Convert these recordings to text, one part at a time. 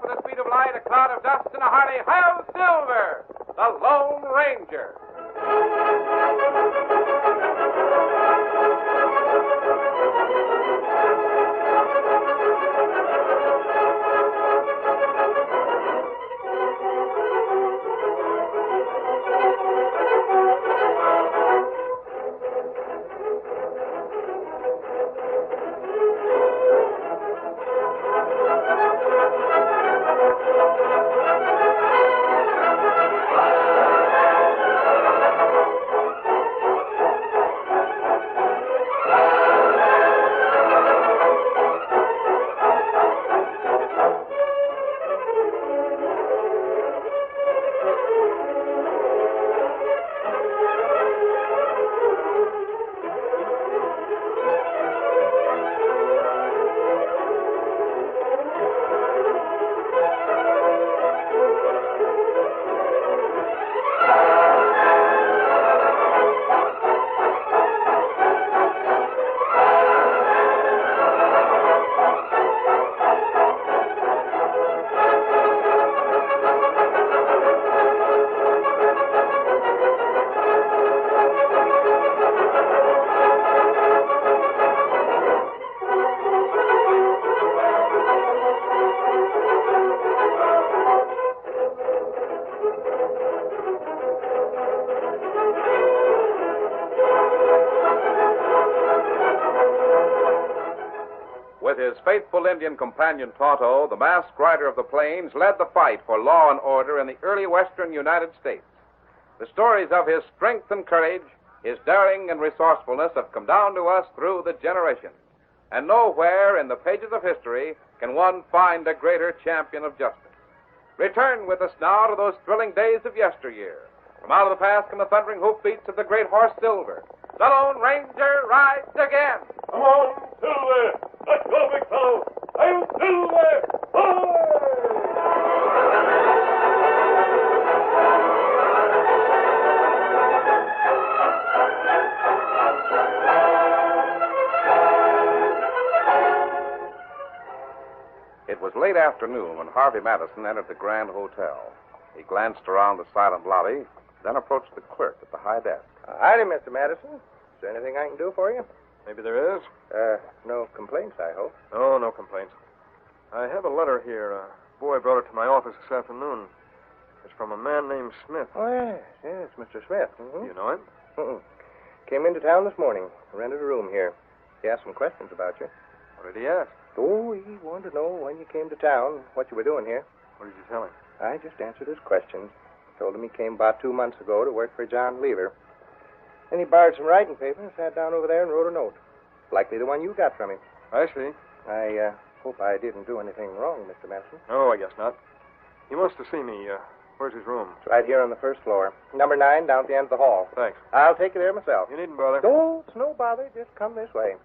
with the speed of light, a cloud of dust, and a hearty Hail Silver, the Lone Ranger. With his faithful Indian companion Tonto, the masked rider of the plains led the fight for law and order in the early western United States. The stories of his strength and courage, his daring and resourcefulness have come down to us through the generations. And nowhere in the pages of history can one find a greater champion of justice. Return with us now to those thrilling days of yesteryear. From out of the past come the thundering hoofbeats of the great horse Silver. The Lone Ranger rides again. Come on, Silver! Let's go, big fellow! I'm Silver! Away! It was late afternoon when Harvey Madison entered the Grand Hotel. He glanced around the silent lobby, then approached the clerk at the high desk. Howdy, Mr. Madison. Is there anything I can do for you? Maybe there is. No complaints, I hope. Oh, no complaints. I have a letter here. A boy brought it to my office this afternoon. It's from a man named Smith. Oh, yes, Mr. Smith. Mm-hmm. You know him? Mm-mm. Came into town this morning. Rented a room here. He asked some questions about you. What did he ask? Oh, he wanted to know when you came to town, what you were doing here. What did you tell him? I just answered his questions. Told him he came about 2 months ago to work for John Lever. Then he borrowed some writing paper and sat down over there and wrote a note. Likely the one you got from him. I see. I hope I didn't do anything wrong, Mr. Madison. Oh, I guess not. He wants to see me. Where's his room? It's right here on the first floor. Number 9 down at the end of the hall. Thanks. I'll take you there myself. You needn't bother. No, it's no bother. Just come this way.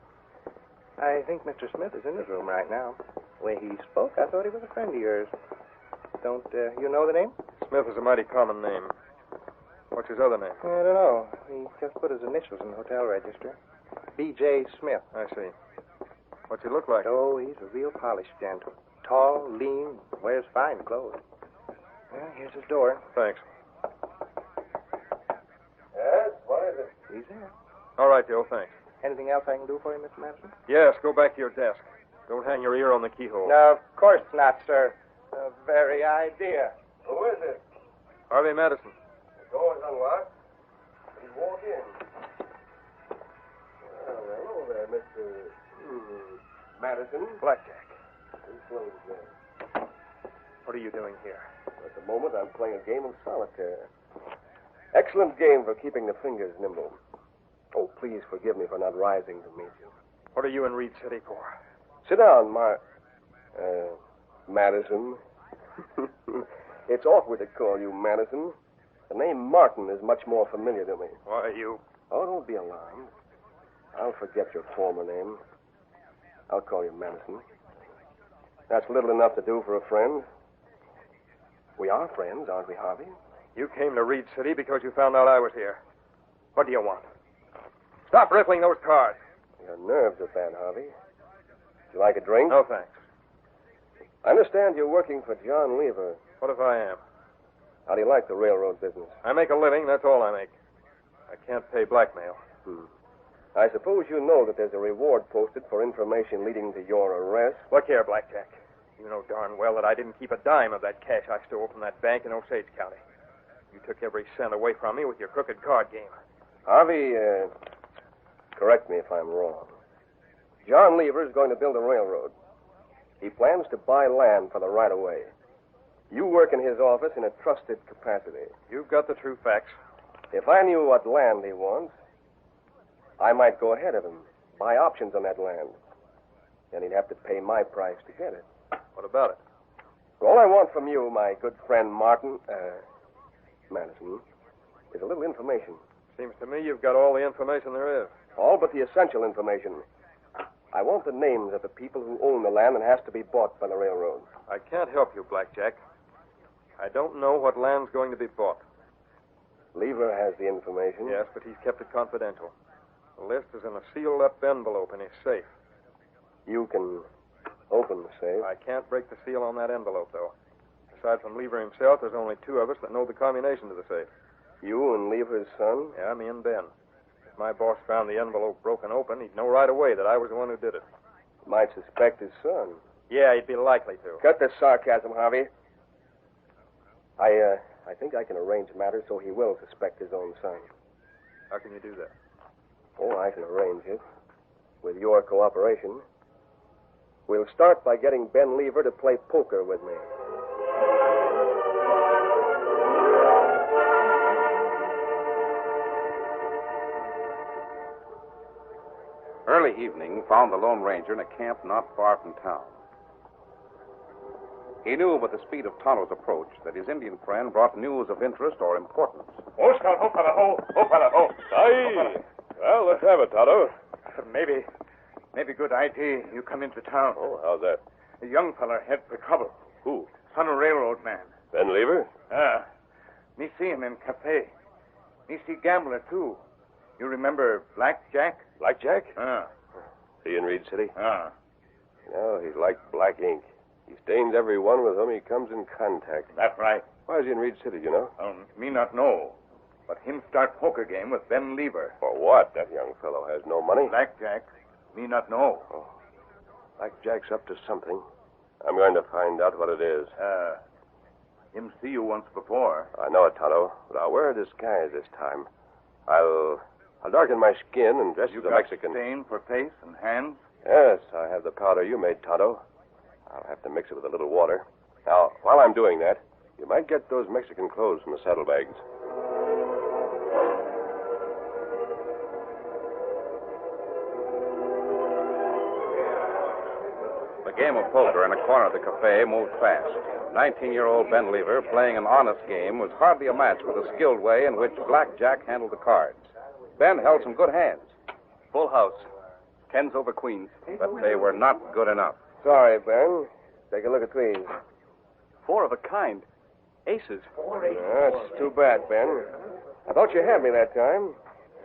I think Mr. Smith is in his room right now. The way he spoke, I thought he was a friend of yours. Don't you know the name? Smith is a mighty common name. What's his other name? I don't know. He just put his initials in the hotel register. B.J. Smith. I see. What's he look like? Oh, he's a real polished gent. Tall, lean, wears fine clothes. Well, here's his door. Thanks. Yes, what is it? He's there. All right, Joe, thanks. Anything else I can do for you, Mr. Madison? Yes, go back to your desk. Don't hang your ear on the keyhole. No, of course not, sir. The very idea. Who is it? Harvey Madison. The door's unlocked. Please walk in. Well, hello there, Mr. Madison. Blackjack. Who's closed there? What are you doing here? At the moment, I'm playing a game of solitaire. Excellent game for keeping the fingers nimble. Oh, please forgive me for not rising to meet you. What are you in Reed City for? Sit down, Madison. It's awkward to call you Madison. The name Martin is much more familiar to me. Why, you... Oh, don't be alarmed. I'll forget your former name. I'll call you Madison. That's little enough to do for a friend. We are friends, aren't we, Harvey? You came to Reed City because you found out I was here. What do you want? Stop riffling those cards. Your nerves are bad, Harvey. Would you like a drink? No, thanks. I understand you're working for John Lever. What if I am? How do you like the railroad business? I make a living, that's all I make. I can't pay blackmail. I suppose you know that there's a reward posted for information leading to your arrest. Look here, Blackjack. You know darn well that I didn't keep a dime of that cash I stole from that bank in Osage County. You took every cent away from me with your crooked card game. Harvey, correct me if I'm wrong. John Lever is going to build a railroad. He plans to buy land for the right-of-way. You work in his office in a trusted capacity. You've got the true facts. If I knew what land he wants, I might go ahead of him, buy options on that land. Then he'd have to pay my price to get it. What about it? All I want from you, my good friend Madison, is a little information. Seems to me you've got all the information there is. All but the essential information. I want the names of the people who own the land and has to be bought by the railroad. I can't help you, Blackjack. I don't know what land's going to be bought. Lever has the information. Yes, but he's kept it confidential. The list is in a sealed-up envelope in his safe. You can open the safe. I can't break the seal on that envelope, though. Aside from Lever himself, there's only two of us that know the combination to the safe. You and Lever's son? Yeah, me and Ben. If my boss found the envelope broken open, he'd know right away that I was the one who did it. Might suspect his son. Yeah, he'd be likely to. Cut the sarcasm, Harvey. I think I can arrange matters so he will suspect his own son. How can you do that? Oh, I can arrange it. With your cooperation. We'll start by getting Ben Lever to play poker with me. Early evening found the Lone Ranger in a camp not far from town. He knew with the speed of Tonto's approach that his Indian friend brought news of interest or importance. Oh, Scout, oh, fella, oh, oh, fella, oh. Aye. Well, let's have it, Tonto. Maybe good idea you come into town. Oh, how's that? A young fella head for trouble. Who? Son of railroad man. Ben Lever? Me see him in cafe. Me see gambler, too. You remember Blackjack? Blackjack? Ah. See in Reed City? Ah. You know, he's like black ink. He stains everyone with whom he comes in contact. That's right. Why is he in Reed City, you know? Me not know. But him start poker game with Ben Lever. For what? That young fellow has no money. Blackjack, me not know. Oh. Blackjack's up to something. I'm going to find out what it is. Him see you once before. I know it, Tonto, but I'll wear a disguise this time. I'll darken my skin and dress as a Mexican. Stain for face and hands? Yes, I have the powder you made, Tonto. I'll have to mix it with a little water. Now, while I'm doing that, you might get those Mexican clothes from the saddlebags. The game of poker in a corner of the cafe moved fast. 19-year-old Ben Lever, playing an honest game, was hardly a match for the skilled way in which Blackjack handled the cards. Ben held some good hands. Full house. Tens over queens. But they were not good enough. Sorry, Ben. Take a look at these. Four of a kind. Aces. That's too bad, Ben. I thought you had me that time.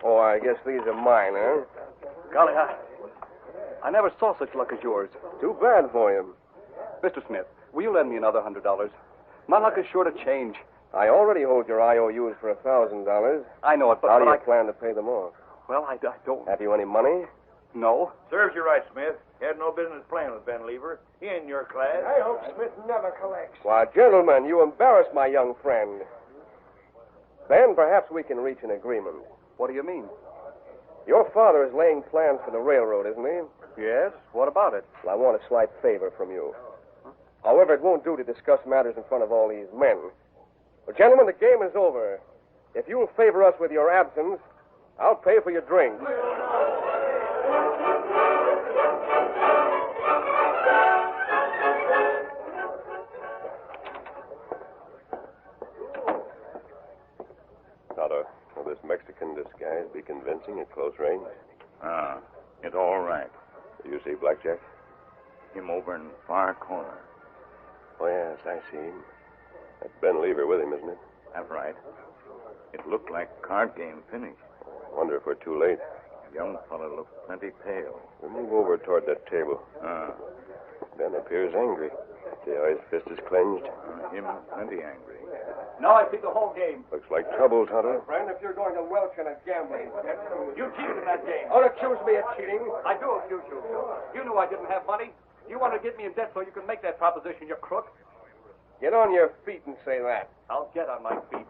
Oh, I guess these are mine, huh? Golly, I never saw such luck as yours. Too bad for you. Mr. Smith, will you lend me another $100? My luck is sure to change. I already hold your IOUs for $1,000. I know it, but... How do you I plan to pay them off? Well, I don't... Have you any money? No. Serves you right, Smith. You had no business playing with Ben Lever. He ain't in your class. I hope Smith never collects. Why, gentlemen, you embarrass my young friend. Ben, perhaps we can reach an agreement. What do you mean? Your father is laying plans for the railroad, isn't he? Yes? What about it? Well, I want a slight favor from you. However, it won't do to discuss matters in front of all these men. Well, gentlemen, the game is over. If you'll favor us with your absence, I'll pay for your drinks. Tonto, will this Mexican disguise be convincing at close range? It's all right. Do you see Blackjack? Him over in far corner. Oh, yes, I see him. That's Ben Lever with him, isn't it? That's right. It looked like card game finished. Wonder if we're too late. Young fella looks plenty pale. We'll move over toward that table. Ben appears angry. See how his fist is clenched? Him plenty angry. Now I see the whole game. Looks like trouble, Tonto. Friend, if you're going to welch in a gambling debt, You cheated in that game. don't accuse me of cheating. I do accuse you. You knew I didn't have money. You wanted to get me in debt so you could make that proposition, you crook. Get on your feet and say that. I'll get on my feet.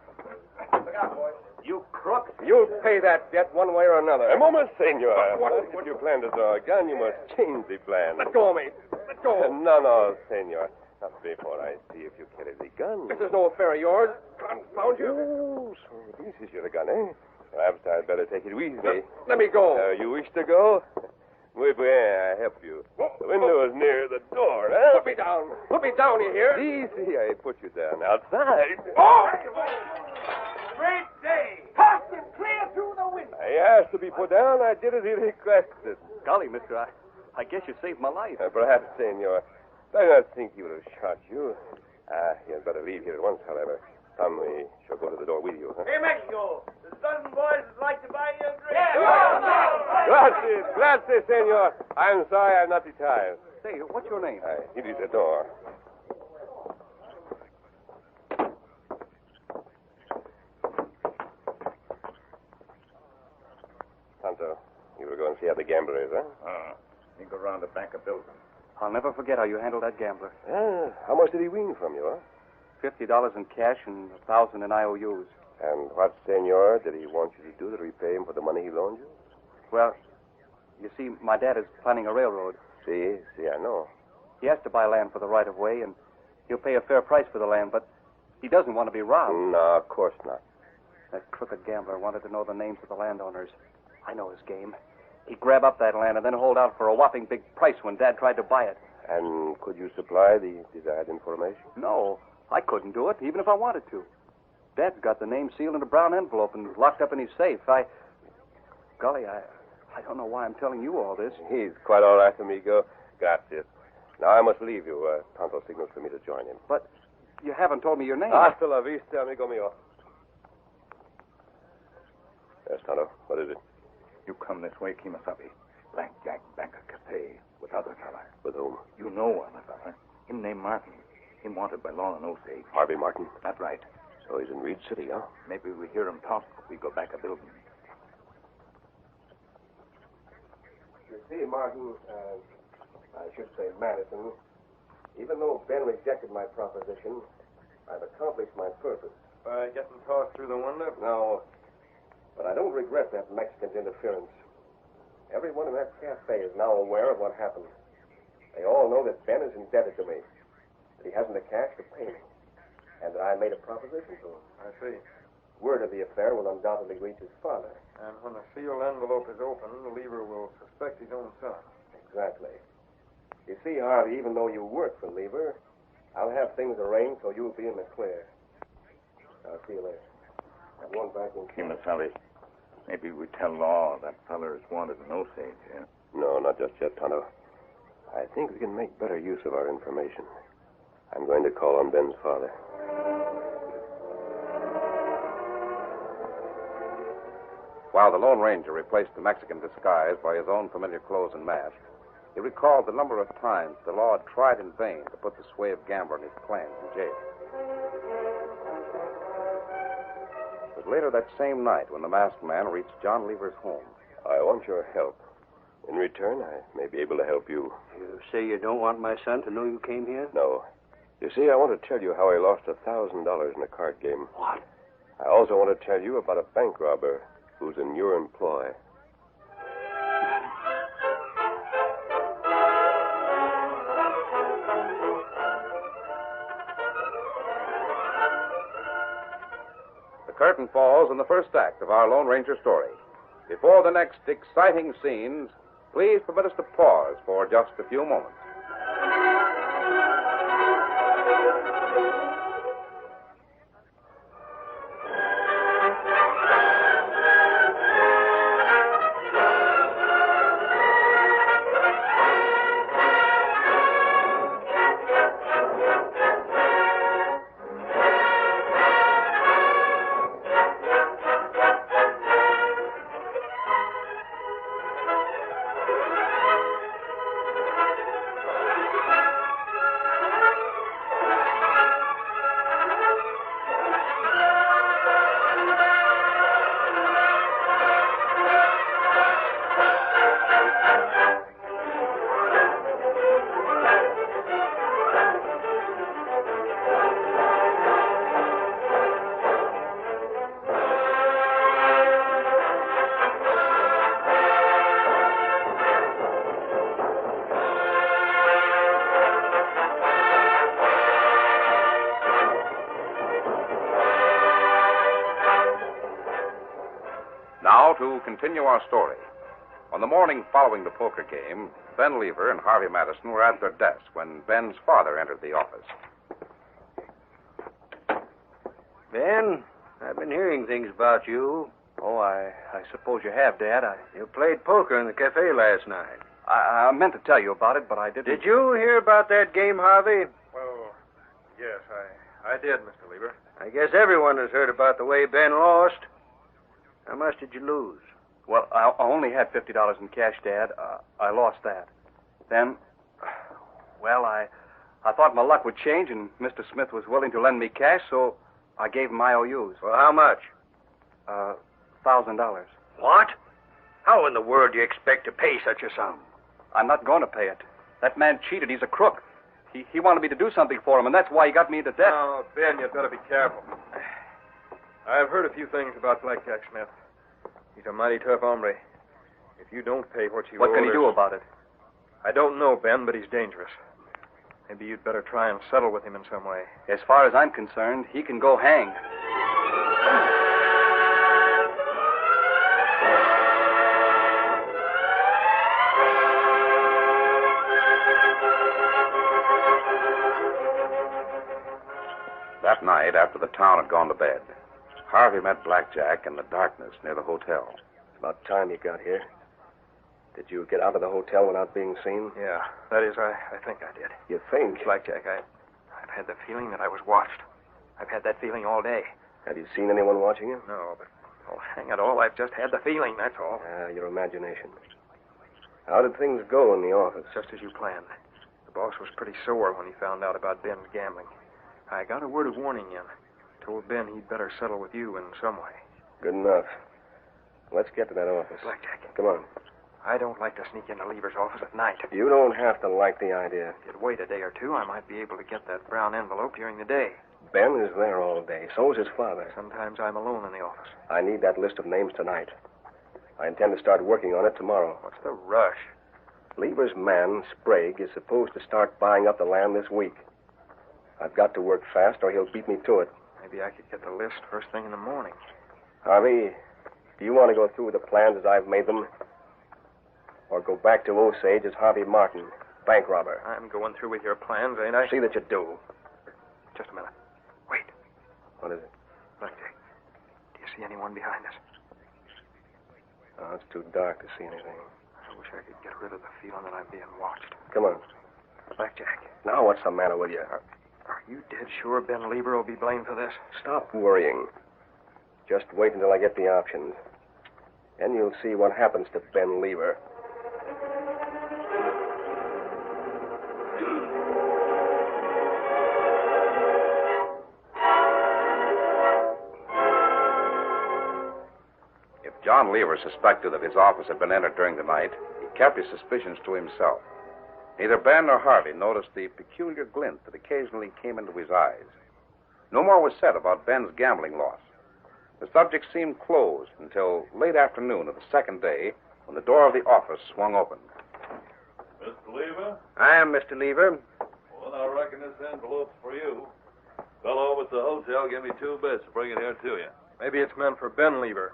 Look out, boys. You crook. You'll pay that debt one way or another. A moment, senor. What you plan to draw a gun, you must change the plan. Let go of me. Let go. No, senor. Not before I see if you carry the gun. This is no affair of yours. Confound you. Oh, so this is your gun, eh? Perhaps I'd better take it with me. Let me go. You wish to go? Muy bien, I help you. The window is near the door, huh? Put me down. Put me down, you hear? Easy, I put you down outside. Oh! Great day. Tossed it clear through the window. I asked to be put down. I did as he requested. Golly, mister, I guess you saved my life. Perhaps, senor. I do not think he would have shot you. You had better leave here at once, however. Come, we shall go to the door with you, huh? Hey, Mexico. The Southern boys would like to buy you a drink. Gracias, senor. I'm sorry I'm not the time. Say, what's your name? Here is the door. Tonto, you were going to see how the gambler is, huh? You go around the back of building. I'll never forget how you handled that gambler. How much did he win from you, huh? $50 in cash and $1,000 in IOUs. And what, senor, did he want you to do to repay him for the money he loaned you? Well, you see, my dad is planning a railroad. See, I know. He has to buy land for the right-of-way, and he'll pay a fair price for the land, but he doesn't want to be robbed. No, of course not. That crooked gambler wanted to know the names of the landowners. I know his game. He'd grab up that land and then hold out for a whopping big price when Dad tried to buy it. And could you supply the desired information? No, I couldn't do it, even if I wanted to. Dad's got the name sealed in a brown envelope and locked up in his safe. Golly, I don't know why I'm telling you all this. He's quite all right, amigo. Gracias. Now I must leave you. Tonto signals for me to join him. But you haven't told me your name. Hasta la vista, amigo mío. Yes, Tonto. What is it? You come this way, Kimasabi. Blackjack Banker Cafe with other fella. With whom? You know other fella. Him named Martin. Him wanted by law and Osage. Harvey Martin. That's right. So he's in Reed City, huh? Maybe we hear him talk if we go back a building. You see, Martin, I should say Madison, even though Ben rejected my proposition, I've accomplished my purpose. By getting tossed through the window? No, but I don't regret that Mexican's interference. Everyone in that cafe is now aware of what happened. They all know that Ben is indebted to me, that he hasn't the cash to pay me, and that I made a proposition to him. I see. Word of the affair will undoubtedly reach his father. And when the sealed envelope is open, the lever will suspect his own son. Exactly. You see, Harvey, even though you work for Lever, I'll have things arranged so you'll be in the clear. I'll see you later. I'm going back in. Kimasabi, maybe we tell law that fella is wanted in Osage, yeah? No, not just yet, Tonto. I think we can make better use of our information. I'm going to call on Ben's father. While the Lone Ranger replaced the Mexican disguise by his own familiar clothes and mask, he recalled the number of times the law had tried in vain to put the suave gambler and his plans in jail. It was later that same night when the masked man reached John Lever's home. I want your help. In return, I may be able to help you. You say you don't want my son to know you came here? No. You see, I want to tell you how I lost $1,000 in a card game. What? I also want to tell you about a bank robber who's in your employ. The curtain falls on the first act of our Lone Ranger story. Before the next exciting scenes, please permit us to pause for just a few moments. to continue our story. On the morning following the poker game, Ben Lever and Harvey Madison were at their desk when Ben's father entered the office. Ben, I've been hearing things about you. Oh, I suppose you have, Dad. You played poker in the cafe last night. I meant to tell you about it, but I didn't. Did you hear about that game, Harvey? Well, yes, I did, Mr. Lever. I guess everyone has heard about the way Ben lost. How much did you lose? Well, I only had $50 in cash, Dad. I lost that. Then, well, I thought my luck would change, and Mr. Smith was willing to lend me cash, so I gave him IOUs. Well, how much? $1,000. What? How in the world do you expect to pay such a sum? I'm not going to pay it. That man cheated. He's a crook. He wanted me to do something for him, and that's why he got me into debt. Now, Ben, you've got to be careful. I've heard a few things about Blackjack Smith. He's a mighty tough hombre. If you don't pay what you owe... What can he do about it? I don't know, Ben, but he's dangerous. Maybe you'd better try and settle with him in some way. As far as I'm concerned, he can go hang. That night, after the town had gone to bed, Harvey met Blackjack in the darkness near the hotel. It's about time you got here. Did you get out of the hotel without being seen? Yeah, that is, I think I did. You think? Blackjack, I've had the feeling that I was watched. I've had that feeling all day. Have you seen anyone watching you? No, but, oh, hang it all, I've just had the feeling, that's all. Your imagination. How did things go in the office? Just as you planned. The boss was pretty sore when he found out about Ben's gambling. I got a word of warning in. Told Ben he'd better settle with you in some way. Good enough. Let's get to that office. Blackjack. Come on. I don't like to sneak into Lever's office at night. You don't have to like the idea. If you'd wait a day or two, I might be able to get that brown envelope during the day. Ben is there all day. So is his father. Sometimes I'm alone in the office. I need that list of names tonight. I intend to start working on it tomorrow. What's the rush? Lever's man, Sprague, is supposed to start buying up the land this week. I've got to work fast or he'll beat me to it. Maybe I could get the list first thing in the morning. Harvey, do you want to go through with the plans as I've made them? Or go back to Osage as Harvey Martin, bank robber? I'm going through with your plans, ain't I? See that you do. Just a minute. Wait. What is it? Blackjack, do you see anyone behind us? Oh, it's too dark to see anything. I wish I could get rid of the feeling that I'm being watched. Come on. Blackjack. Now what's the matter with you? Are you dead sure Ben Lever will be blamed for this? Stop worrying. Just wait until I get the options. Then you'll see what happens to Ben Lever. If John Lever suspected that his office had been entered during the night, he kept his suspicions to himself. Neither Ben nor Harvey noticed the peculiar glint that occasionally came into his eyes. No more was said about Ben's gambling loss. The subject seemed closed until late afternoon of the second day when the door of the office swung open. Mr. Lever? I am Mr. Lever. Well, I reckon this envelope's for you. Fellow over at the hotel gave me 2 bits to bring it here to you. Maybe it's meant for Ben Lever.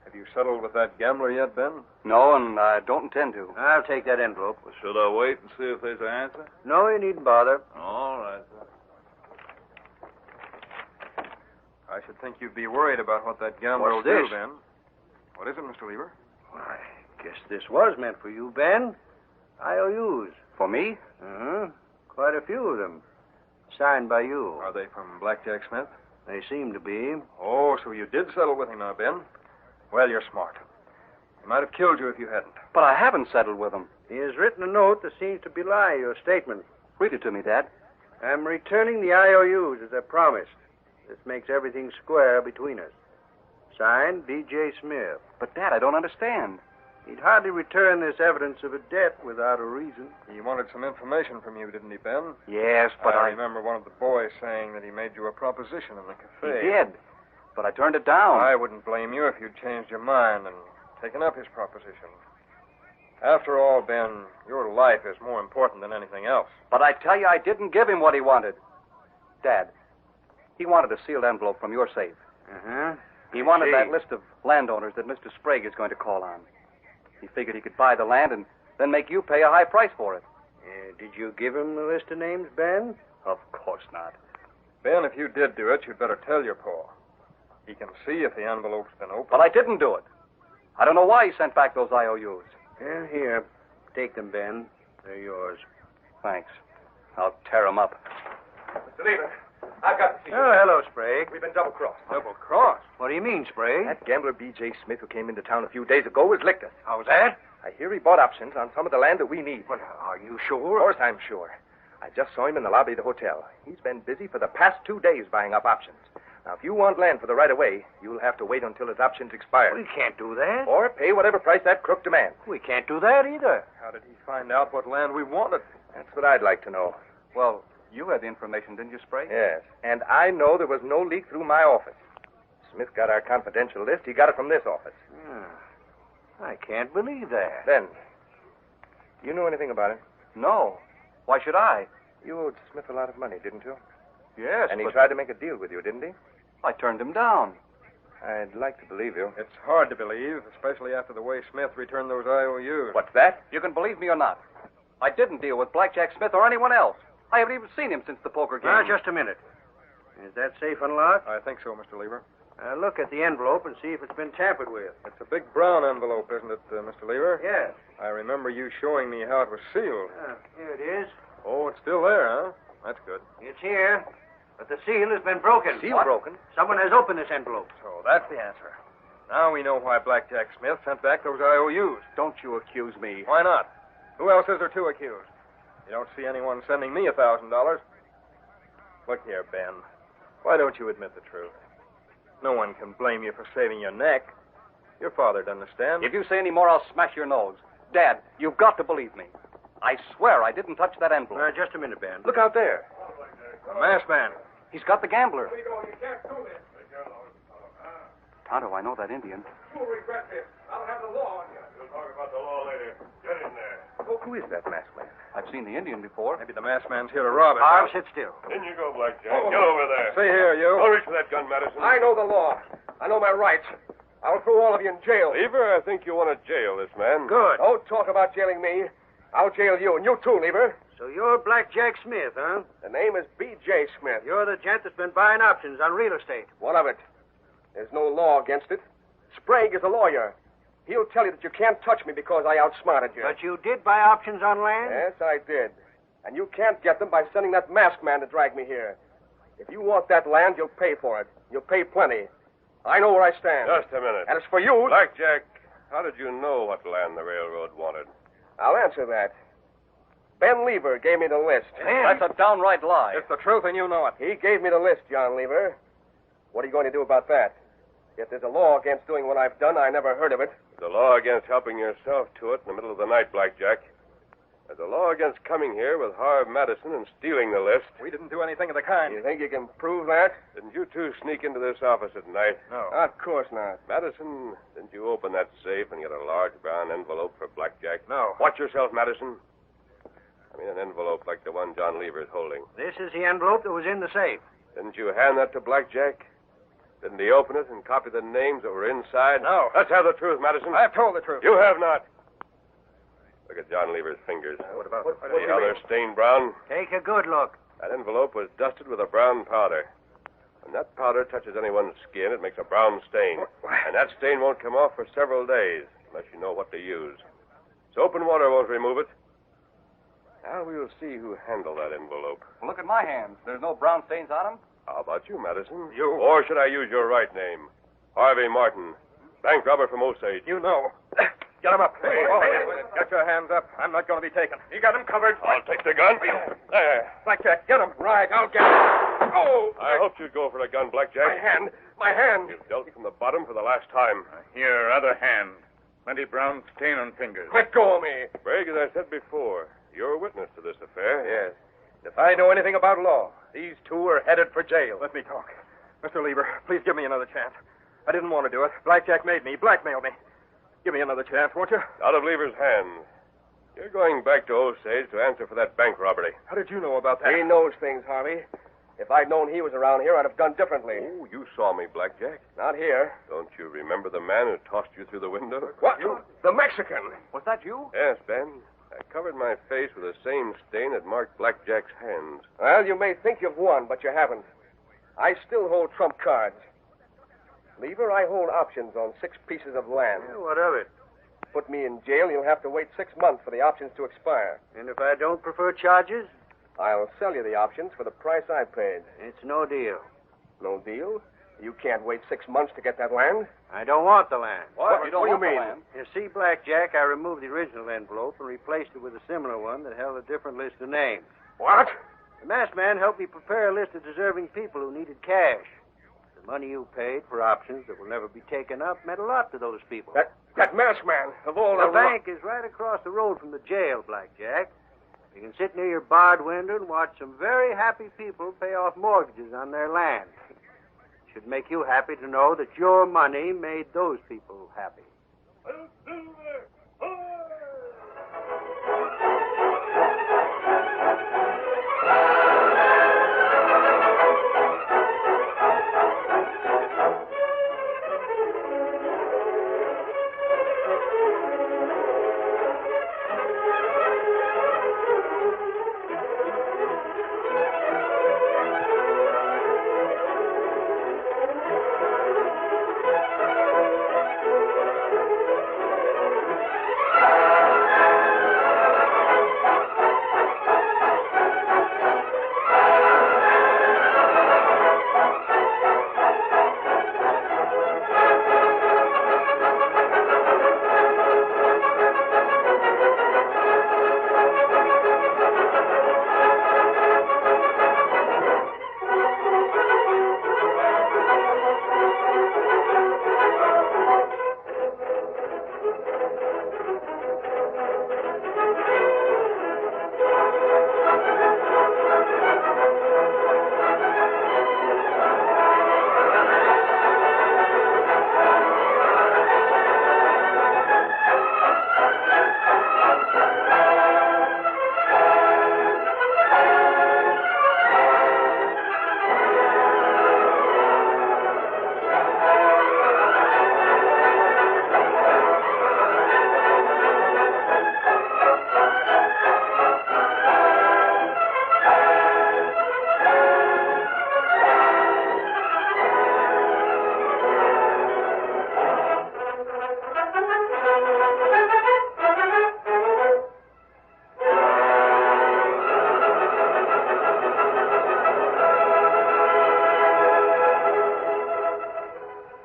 Have you settled with that gambler yet, Ben? No, and I don't intend to. I'll take that envelope. Well, should I wait and see if there's an answer? No, you needn't bother. All right, sir. I should think you'd be worried about what that gambler'll What's do, this? Ben. What is it, Mr. Lever? Why, I guess this was meant for you, Ben. IOUs. For me? Uh-huh. Quite a few of them. Signed by you. Are they from Blackjack Smith? They seem to be. Oh, so you did settle with him now, Ben. Well, you're smart. He might have killed you if you hadn't. But I haven't settled with him. He has written a note that seems to belie your statement. Read it to me, Dad. I'm returning the IOUs as I promised. This makes everything square between us. Signed, D.J. Smith. But, Dad, I don't understand. He'd hardly return this evidence of a debt without a reason. He wanted some information from you, didn't he, Ben? Yes, but I remember one of the boys saying that he made you a proposition in the cafe. He did. But I turned it down. I wouldn't blame you if you'd changed your mind and taken up his proposition. After all, Ben, your life is more important than anything else. But I tell you, I didn't give him what he wanted. Dad, he wanted a sealed envelope from your safe. Uh-huh. He wanted that list of landowners that Mr. Sprague is going to call on. He figured he could buy the land and then make you pay a high price for it. Did you give him the list of names, Ben? Of course not. Ben, if you did do it, you'd better tell your pa. He can see if the envelope's been opened. But I didn't do it. I don't know why he sent back those IOUs. Yeah, here. Take them, Ben. They're yours. Thanks. I'll tear them up. Mr. Lever, I've got to see you. Oh, hello, Sprague. We've been double-crossed. Double-crossed? What do you mean, Sprague? That gambler B.J. Smith who came into town a few days ago has licked us. How's that? I hear he bought options on some of the land that we need. Well, are you Of sure? course I'm sure. I just saw him in the lobby of the hotel. He's been busy for the past 2 days buying up options. Now, if you want land for the right-of-way, you'll have to wait until his options expire. We can't do that. Or pay whatever price that crook demands. We can't do that either. How did he find out what land we wanted? That's what I'd like to know. Well, you had the information, didn't you, Sprague? Yes. And I know there was no leak through my office. Smith got our confidential list. He got it from this office. I can't believe that. Then, you know anything about it? No. Why should I? You owed Smith a lot of money, didn't you? Yes, And he but tried to make a deal with you, didn't he? I turned him down. I'd like to believe you. It's hard to believe, especially after the way Smith returned those IOUs. What's that? You can believe me or not. I didn't deal with Blackjack Smith or anyone else. I haven't even seen him since the poker game. Now, just a minute. Is that safe unlocked? I think so, Mr. Lever. Look at the envelope and see if it's been tampered with. It's a big brown envelope, isn't it, Mr. Lever? Yes. I remember you showing me how it was sealed. Here it is. Oh, it's still there, huh? That's good. It's here. But the seal has been broken. Seal broken? Someone has opened this envelope. So that's the answer. Now we know why Blackjack Smith sent back those IOUs. Don't you accuse me. Why not? Who else is there to accuse? You don't see anyone sending me $1,000. Look here, Ben. Why don't you admit the truth? No one can blame you for saving your neck. Your father'd understand. If you say any more, I'll smash your nose. Dad, you've got to believe me. I swear I didn't touch that envelope. Just a minute, Ben. Look out there. A masked man. He's got the gambler. Where you going? You can't do this. Tonto, I know that Indian. You'll regret this. I'll have the law on you. We'll talk about the law later. Get in there. Who is that masked man? I've seen the Indian before. Maybe the masked man's here to rob us. Harv, sit still. In you go, Blackjack. Get over there. See here, you. Don't reach for that gun, Madison. I know the law. I know my rights. I'll throw all of you in jail. Lever, I think you want to jail this man. Good. Don't talk about jailing me. I'll jail you, and you too, Lever. So you're Blackjack Smith, huh? The name is B.J. Smith. You're the gent that's been buying options on real estate. What of it? There's no law against it. Sprague is a lawyer. He'll tell you that you can't touch me because I outsmarted you. But you did buy options on land? Yes, I did. And you can't get them by sending that masked man to drag me here. If you want that land, you'll pay for it. You'll pay plenty. I know where I stand. Just a minute. And as for you... Blackjack, how did you know what land the railroad wanted? I'll answer that. Ben Lever gave me the list. That's a downright lie. It's the truth, and you know it. He gave me the list, John Lever. What are you going to do about that? If there's a law against doing what I've done, I never heard of it. There's a law against helping yourself to it in the middle of the night, Blackjack. There's a law against coming here with Harv Madison and stealing the list. We didn't do anything of the kind. You think you can prove that? Didn't you two sneak into this office at night? No. Of course not. Madison, didn't you open that safe and get a large brown envelope for Blackjack? No. Watch yourself, Madison. I mean an envelope like the one John Lever's holding. This is the envelope that was in the safe. Didn't you hand that to Blackjack? Didn't he open it and copy the names that were inside? No. Let's have the truth, Madison. I've told the truth. You have not. Look at John Lever's fingers. What about See how they're stained brown? Take a good look. That envelope was dusted with a brown powder. When that powder touches anyone's skin, it makes a brown stain. And that stain won't come off for several days, unless you know what to use. Soap and water won't remove it. Now we'll see who handled that envelope. Well, look at my hands. There's no brown stains on them. How about you, Madison? You. Or should I use your right name? Harvey Martin, bank robber from Osage. You know. Get him up. Get your hands up. I'm not going to be taken. You got him covered. I'll take the gun. There. Blackjack, get him. Right, I'll get him. Oh! I hoped you'd go for the gun, Blackjack. My hand. You've dealt from the bottom for the last time. Here, other hand. Plenty brown stain on fingers. Let go of me. Sprague, as I said before, you're a witness to this affair. Yes. If I know anything about law, these two are headed for jail. Let me talk. Mr. Lever, please give me another chance. I didn't want to do it. Blackjack made me, blackmailed me. Give me another chance, won't you? Out of Lever's hands. You're going back to Osage to answer for that bank robbery. How did you know about that? He knows things, Harvey. If I'd known he was around here, I'd have done differently. Oh, you saw me, Blackjack. Not here. Don't you remember the man who tossed you through the window? What? The Mexican. Was that you? Yes, Ben. I covered my face with the same stain that marked Blackjack's hands. Well, you may think you've won, but you haven't. I still hold trump cards. Lever, I hold options on 6 pieces of land. Yeah, what of it? Put me in jail, you'll have to wait 6 months for the options to expire. And if I don't prefer charges? I'll sell you the options for the price I paid. It's no deal. No deal? You can't wait 6 months to get that land? I don't want the land. What do you mean? You see, Blackjack, I removed the original envelope and replaced it with a similar one that held a different list of names. What? The masked man helped me prepare a list of deserving people who needed cash. The money you paid for options that will never be taken up meant a lot to those people. That masked man, of all the bank is right across the road from the jail, Blackjack. You can sit near your barred window and watch some very happy people pay off mortgages on their land. It should make you happy to know that your money made those people happy.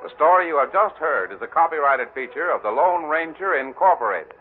The story you have just heard is a copyrighted feature of the Lone Ranger Incorporated.